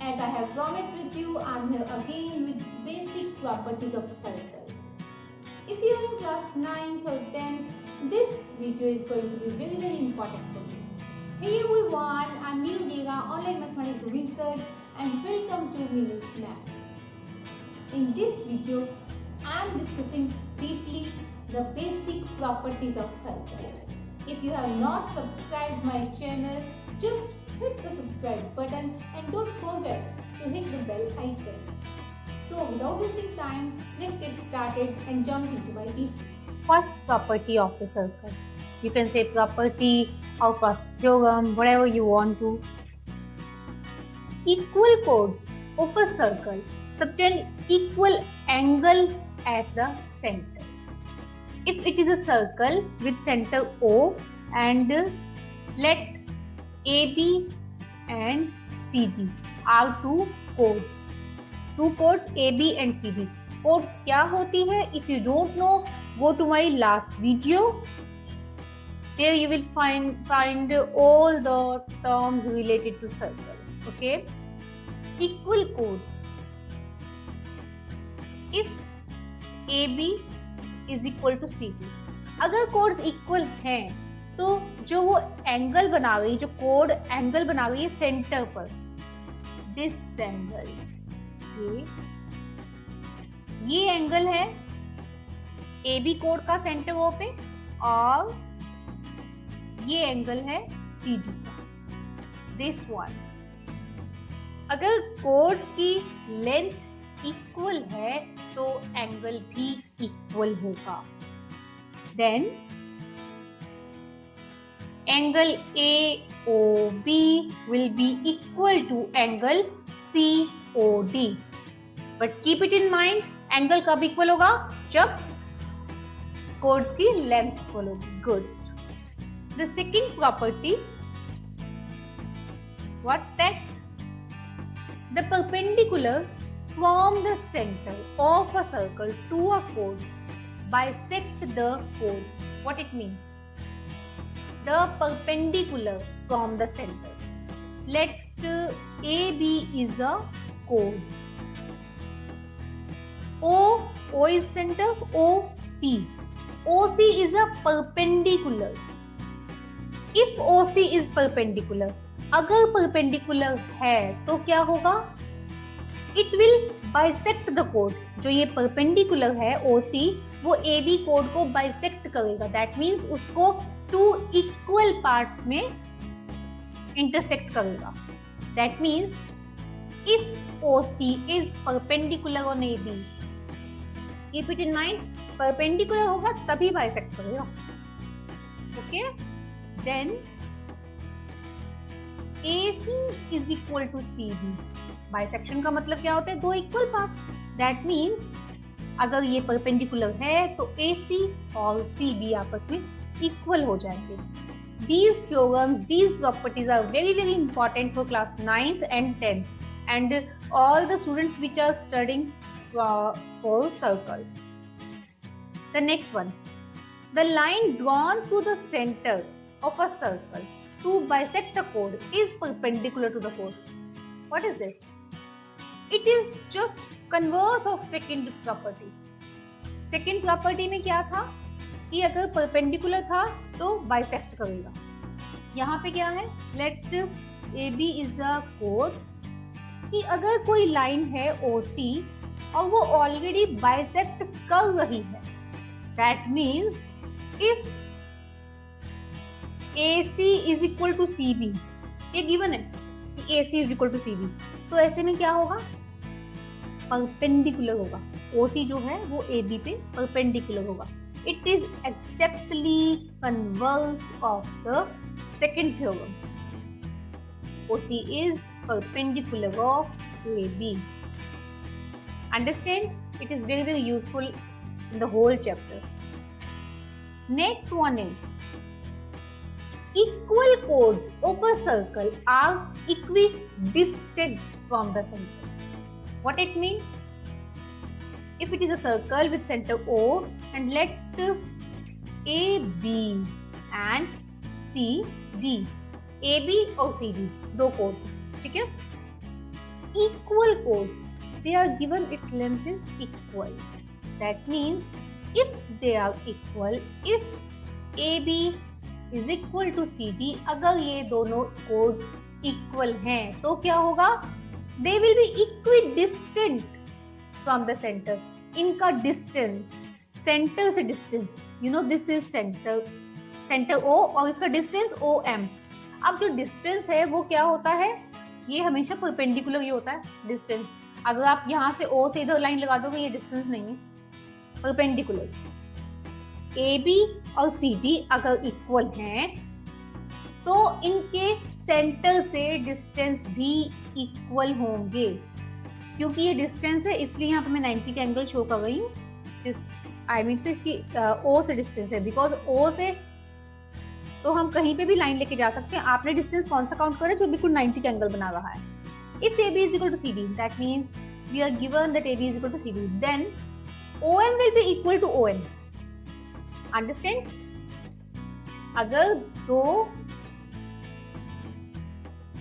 As I have promised with you, I am here again with basic properties of circle. If you are in class 9th or 10th, this video is going to be very important for you. Hey everyone, I am Meenu Dega, online mathematics wizard, and welcome to Meenu's Maths. In this video, I am discussing deeply the basic properties of circle. If you have not subscribed my channel, just hit the subscribe button and don't forget to hit the bell icon. So without wasting time, let's get started and jump into my PC. First property of the circle. You can say property or first theorem, whatever you want to. Equal chords of a circle subtend equal angle at the center. If it is a circle with center O and let AB and CD are two chords. Two chords AB and CD. Chord क्या होती है? If you don't know, go to my last video. There you will find all the terms related to circle. Okay. Equal chords. If AB is equal to CD. अगर chords equal हैं तो जो वो angle बना रही है, जो code angle बना रही है सेंटर पर, दिस एंगल, ये एंगल है ए बी कोड का सेंटर ओ पे, और ये एंगल है सी डी का, दिस वन. अगर कोड्स की लेंथ इक्वल है तो एंगल भी इक्वल होगा. Then angle AOB will be equal to angle COD. But keep it in mind, angle कब equal होगा? जब chords की length equal होगी. Good. The second property, what's that? The perpendicular from the center of a circle to a chord bisect the chord. What it means? The perpendicular from the center. Let AB is a chord. O is center, OC. OC is a perpendicular. If OC is perpendicular, अगर perpendicular है तो क्या होगा? It will bisect the chord. जो ये perpendicular है OC, वो AB chord को bisect करेगा. That means उसको two equal parts में intersect करेगा. That means if OC is perpendicular on AB, keep it in mind, perpendicular होगा तभी bisect करेगा. Okay? Then AC is equal to CD. Bisection का मतलब क्या होता है? दो equal parts. That means अगर ये perpendicular है तो AC और CD आपस में equal हो जाएंगे. These theorems, these properties are very important for class 9th and 10th, and all the students which are studying for circle. The next one, the line drawn through the center of a circle to bisect a chord is perpendicular to the chord. What is this? It is just converse of second property. Second property में क्या था कि अगर perpendicular था तो bisect करेगा. यहाँ पे क्या है? Let A B is a कोड कि अगर कोई लाइन है OC और वो ऑलरेडी बाइसेक्ट कर रही है, that means if AC is equal to CB, ये गिवन है कि AC is equal to CB, तो ऐसे में क्या होगा? परपेंडिकुलर होगा. OC जो है वो AB पे परपेंडिकुलर होगा. It is exactly converse of the second theorem. OC is perpendicular of AB. Understand? It is very useful in the whole chapter. Next one is equal chords of a circle are equidistant from the center. What it means? If it is a circle with center O and let A, B and C, D, A, B और C, D दो chords, ठीक है? equal chords, they are given its length is equal. That means if they are equal, if AB is equal to CD, अगर ये दोनों chords equal हैं तो क्या होगा? They will be equidistant from the center. इनका distance, center से distance, you know this is center O और इसका distance OM. अब जो distance है वो क्या होता है? ये हमेशा परपेंडिकुलर ही होता है डिस्टेंस. अगर आप यहाँ से O से इधर लाइन लगा दोगे ये डिस्टेंस नहीं है, परपेंडिकुलर. AB और CD अगर इक्वल हैं तो इनके सेंटर से डिस्टेंस भी इक्वल होंगे. क्योंकि ये डिस्टेंस है इसलिए यहाँ पे मैं 90 का एंगल शो कर रही हूँ. आई मीन से इसकी O से डिस्टेंस है, बिकॉज O से तो हम कहीं पे भी लाइन लेके जा सकते हैं. आपने डिस्टेंस कौन सा काउंट करा जो बिल्कुल 90 का एंगल बना रहा है. If AB is equal to CD, that means we are given that AB is equal to CD, then OM will be equal to ON. Understand?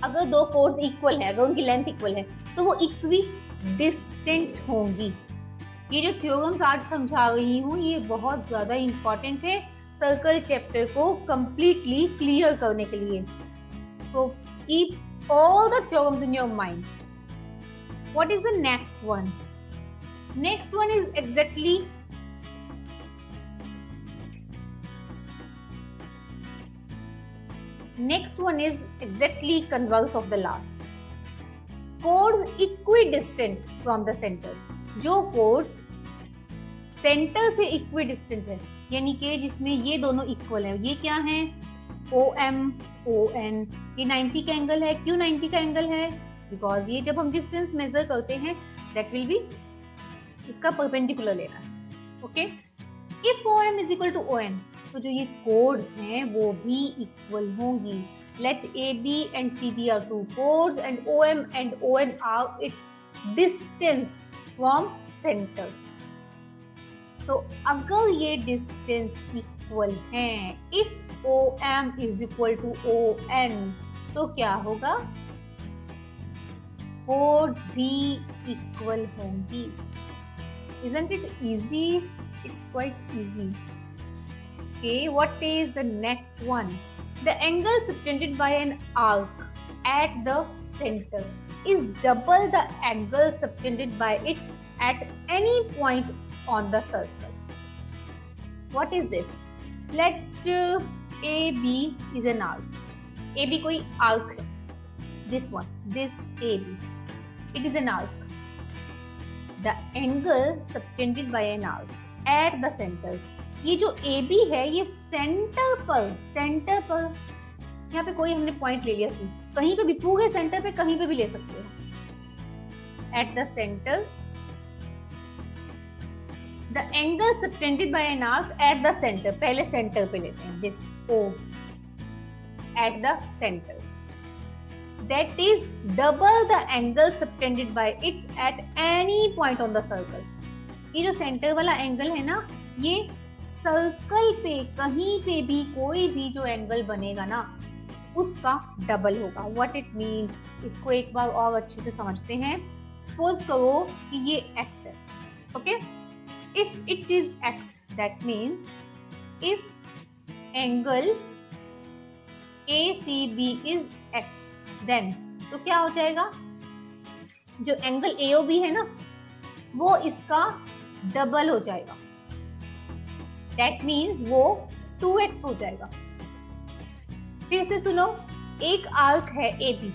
अगर दो कोड्स इक्वल है, अगर उनकी लेंथ इक्वल है तो वो इक्वी डिस्टेंट होंगी. ये जो थ्योरम्स आज समझा रही हूँ ये बहुत ज्यादा इंपॉर्टेंट है सर्कल चैप्टर को कंप्लीटली क्लियर करने के लिए. तो keep all the theorems in your mind. What is the next one? Next one is exactly converse of the last. Chords equidistant from the center. जो chords सेंटर से equidistant है, यानी कि जिसमें ये दोनों इक्वल है. ये क्या है? OM, ON. ये 90 का एंगल है. क्यों 90 का एंगल है? बिकॉज ये जब हम डिस्टेंस मेजर करते हैं दैट विल बी इसका परपेंडिकुलर लेना है. Okay. If OM is equal to ON तो जो ये कोड्स हैं वो भी इक्वल होंगी. Let AB and CD are two chords and OM and ON are its distance from centre. तो अगर ये डिस्टेंस इक्वल हैं, if OM is equal to ON तो क्या होगा? कोड्स भी इक्वल होंगी. Isn't it easy? It's quite easy. Okay, what is the next one? The angle subtended by an arc at the center is double the angle subtended by it at any point on the circle. What is this? Let AB is an arc. AB कोई arc है. This one, this AB. It is an arc. The angle subtended by an arc at the center. ये जो AB है ये centre पर यहाँ पे कोई हमने पॉइंट ले लिया सी, कहीं पे भी, पूरे सेंटर पे कहीं पे भी ले सकते हो. At the center, the angle subtended by an arc at the center. पहले सेंटर पे लेते हैं. This O at the center. That is double the angle subtended by it at any point on the circle. ये जो centre वाला angle है ना, ये सर्कल पे कहीं पे भी कोई भी जो एंगल बनेगा ना उसका डबल होगा. व्हाट इट मीन, इसको एक बार और अच्छे से समझते हैं. सपोज करो कि ये x है. Okay. If it is x, that means if angle ACB is x, then तो क्या हो जाएगा? जो एंगल AOB है ना वो इसका डबल हो जाएगा. दैट मीन्स वो 2x हो जाएगा. फिर से सुनो, एक आर्क है AB.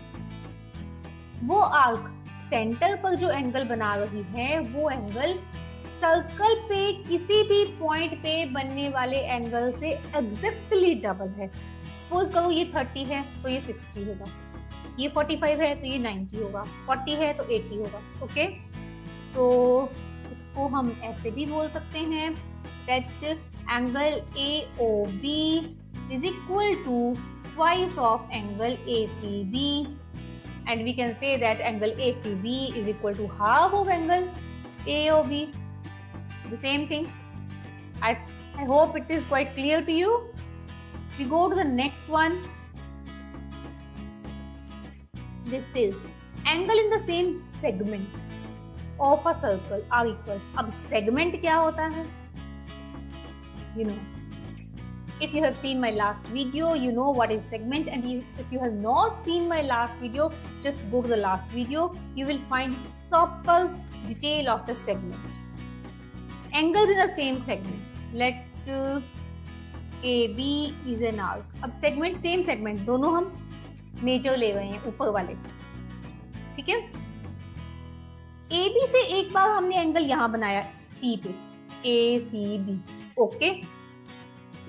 वो आर्क सेंटर पर जो एंगल बना रही है वो एंगल सर्कल पे किसी भी पॉइंट पे बनने वाले एंगल से एग्जैक्टली डबल है. सपोज करो ये 30 है तो ये 60 होगा, ये 45 है तो ये 90 होगा, 40 है तो 80 होगा. ओके. तो इसको हम ऐसे भी बोल सकते हैं that angle AOB is equal to twice of angle ACB, and we can say that angle ACB is equal to half of angle AOB. The same thing. I hope it is quite clear to you. We go to the next one. This is angle in the same segment of a circle are equal. अब segment क्या होता है? You know, if you have seen my last video, you know what is segment, and if you have not seen my last video, just go to the last video. You will find proper detail of the segment. Angles in the same segment. Let AB is an arc. अब segment same segment, दोनों हम major ले रहे हैं ऊपर वाले, ठीक है। AB से एक बार हमने एंगल यहां बनाया C पे, ACB, ओके।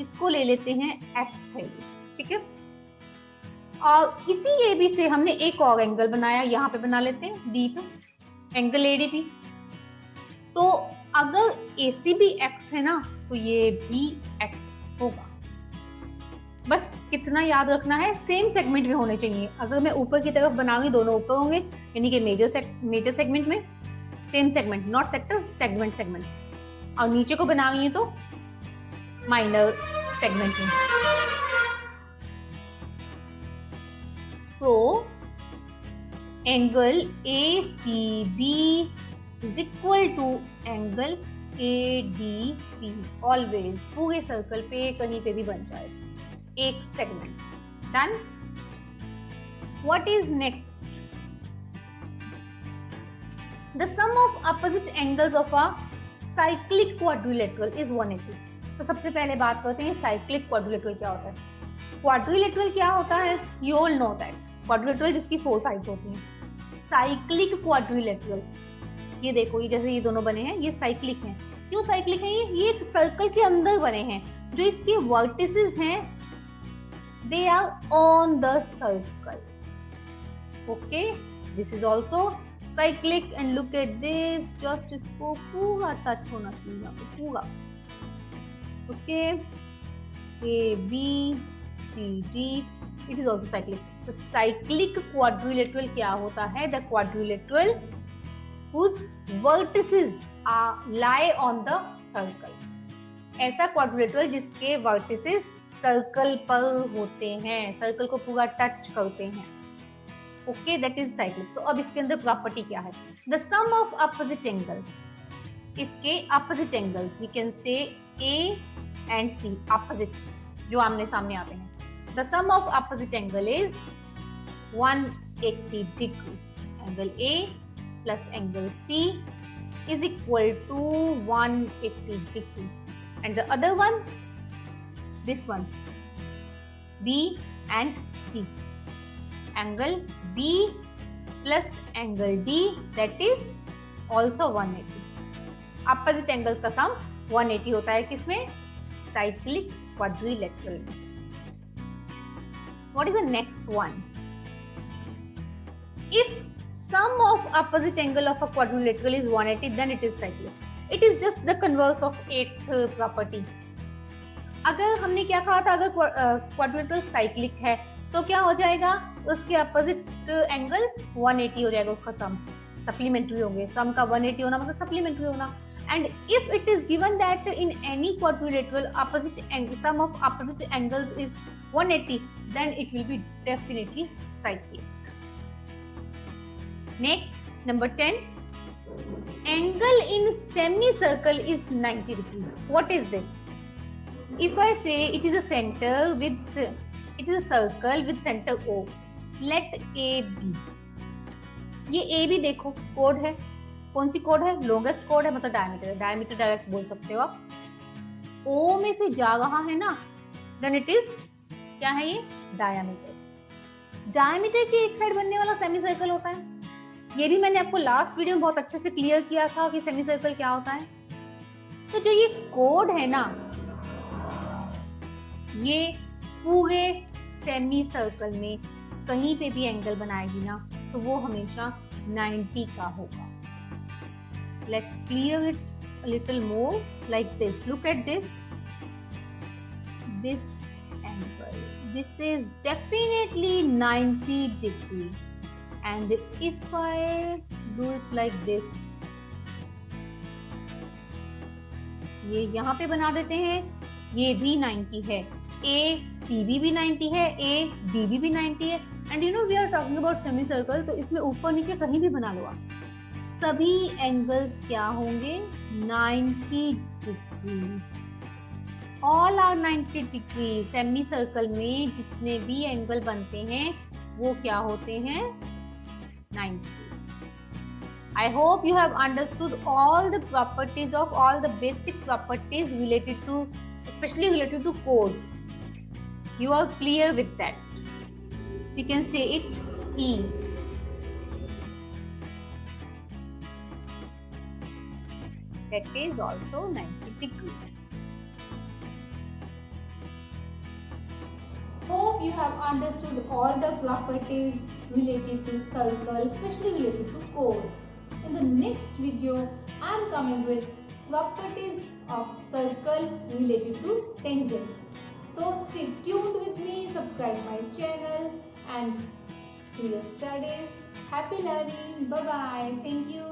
इसको ले लेते हैं एक्स है, ठीक है। और इसी AB से हमने एक और एंगल बनाया, यहाँ पे बना लेते हैं D पे, एंगल ADB। तो अगर ACB x है ना, तो ये भी x होगा। बस कितना याद रखना है, सेम सेगमेंट में होने चाहिए। अगर मैं ऊपर की तरफ बना रही, दोनों ऊपर होंगे, यानी कि मेजर सेगमेंट में same segment, not sector, segment. और नीचे को बना रही है तो माइनर सेगमेंट में। तो angle ACB is equal to angle ADB। Always पूरे सर्कल पे कहीं पे भी बन जाए एक segment. Done. What is next? The sum of opposite angles of a cyclic quadrilateral is 180। तो सबसे पहले बात करते हैं साइक्लिक क्वाड्रिलेटरल क्या होता है। क्वाड्रिलेटरल क्या होता है? You all know that quadrilateral जिसकी 4 साइड्स होती हैं। साइक्लिक क्वाड्रिलेटरल, ये देखो, ये जैसे ये दोनों बने हैं, ये साइक्लिक हैं। क्यों साइक्लिक है? ये एक सर्कल के अंदर बने हैं। जो इसके वर्टिसेस हैं, they are on the circle, okay. This is also cyclic and look at this, just इसको पूरा टच होना चाहिए यहाँ पे, पूरा, okay. ABCD, it is also cyclic. तो साइक्लिक क्वाड्रिलेटरल क्या होता है? The quadrilateral whose vertices lie on the circle। ऐसा क्वाड्रिलेटरल जिसके वर्टिसेस सर्कल पर होते हैं, सर्कल को पूरा टच करते हैं, ओके, दैट इज साइक्लिक। तो अब इसके अंदर प्रॉपर्टी क्या है? The sum of opposite angles, इसके opposite angles, we can say A and C, opposite, जो आमने सामने आते हैं। The sum of opposite angle is 180 degree. Angle A plus angle C is equal to 180 degree, and the other one, this one, B and D. Angle B plus angle D, that is also 180. Opposite angles का sum 180 होता है किसमें? Cyclic quadrilateral में। What is the next one? If sum of opposite angle of a quadrilateral is 180, then it is cyclic. It is just the converse of 8th property. अगर हमने क्या कहा था, अगर क्वाड्रिलेटरल साइक्लिक है तो क्या हो जाएगा? उसके अपोजिट एंगल्स 180 हो जाएगा, उसका सम सप्लीमेंट्री होंगे। सम का 180 होना मतलब सप्लीमेंट्री होना। And if it is given that in any quadrilateral opposite angle, sum of opposite angles is 180, then it will be definitely cyclic. Next, number 10, angle in semicircle is 90 degree. What is this? If I say it is a circle with center O, let AB, ये AB देखो code है, कौन C code है? Longest code है, मतलब diameter है। Diameter direct बोल सकते हो आप। O में से जा रहा है ना, देन इट इज क्या है? ये डायमीटर। डायमीटर की एक साइड बनने वाला सेमी सर्कल होता है। ये भी मैंने आपको लास्ट वीडियो में बहुत अच्छे से क्लियर किया था कि सेमी सर्कल क्या होता है। तो जो ये कोड है ना, ये पूरे सेमी सर्कल में कहीं पे भी एंगल बनाएगी ना, तो वो हमेशा 90 का होगा। Let's clear it a little more like this. Look at this. This angle. This is definitely 90 degree. And if I do it like this, ये यहाँ पे बना देते हैं, ये भी 90 है, ACB भी 90 है, ADB भी 90 है। And you know we are talking about semicircle, तो इसमें ऊपर नीचे कहीं भी बना लो आप, सभी एंगल्स क्या होंगे 90 degree, all are 90 degree. Semicircle में जितने भी एंगल बनते हैं वो क्या होते हैं 90। I hope you have understood all the properties of all the basic properties related to, especially related to chords. You are clear with that. You can say it E. That is also 90 degree. Hope you have understood all the properties related to circle, especially related to chord. In the next video, I am coming with properties of circle related to tangent. So stay tuned with me, subscribe my channel and do your studies. Happy learning. Bye bye. Thank you.